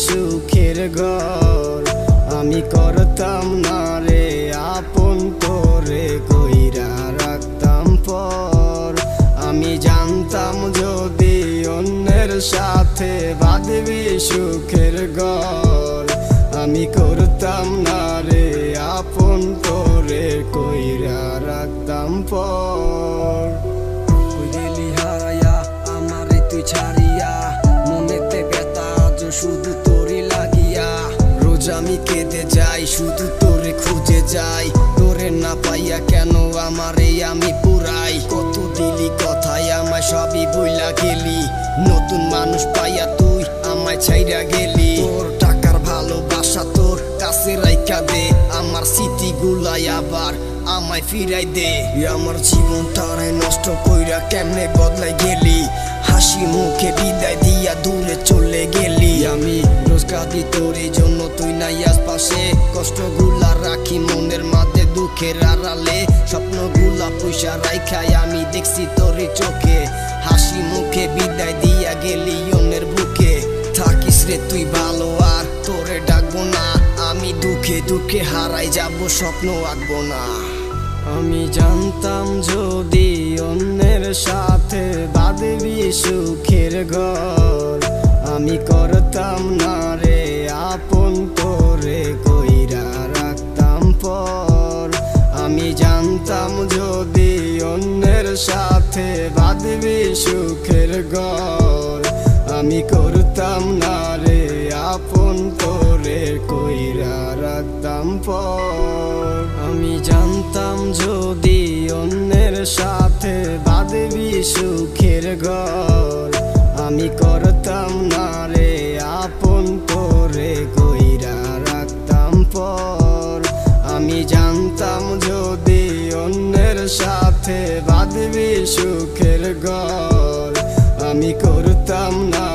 সুখের ঘর আমি করতাম না রে আপন তোরে কইরা রাখতাম পর। আমি জানতাম যদি অন্যের সাথে বাঁধবি সুখের ঘর আমি করতাম না রে আপন তোরে কইরা রাখতাম পর। গেলি হারাইয়া আমারে তুই ছাড়িয়া মনেতে ব্যথা আজ শুধু তোরে লাগিয়া। রোজ আমি কেঁদে যাই শুধু তোরে খুঁজে যাই তোরে না পাইয়া কেন আমারে আমি পুরাই। কত দিলি কথায় আমায় সবই বইলা গেলি নতুন মানুষ পাইয়া তুই আমায় ছাইরা গেলি। তোর টাকার ভালোবাসা তোর কাছে রাইখা দে আমার স্মৃতিগুলাই আবার আমায় ফিরাই দে। আমার জীবনটারে নষ্ট কইরা কেমনে বদলাই গেলি হাসি মুখে বিদায় দিয়া দূরে চলে গেলি। আমি রোজ কাঁদি তোর এই জন্য তুই নাই আশপাশে কষ্টগুলা রাখি মনের মাঝে দুঃখের আড়ালে স্বপ্নগুলা পয়সা রাইখাই আমি দেখছি তোর চোখে হাসি মুখে বিদায় দিয়া গেলি অন্যের বুকে। থাকিস রে তুই ভালো আর তোরে ডাকবো না আমি দুঃখে দুঃখে হারাই যাব স্বপ্ন আঁকবো না। আমি জানতাম যদি অন্যের সাথে বাঁধবি সুখের ঘর আমি করতাম না রে আপন তোরে কইরা রাখতাম পর। আমি জানতাম যদি অন্যের সাথে বাঁধবি সুখের ঘর আমি করতাম না রে আপন তোরে কইরা রাখতাম পর। আমি জানতাম যদি অন্যের সাথে বাঁধবি সুখের ঘর আমি করতাম না রে আপন তোরে কইরা রাখতাম পর। আমি জানতাম যদি অন্যের সাথে বাঁধবি সুখের ঘর আমি করতাম না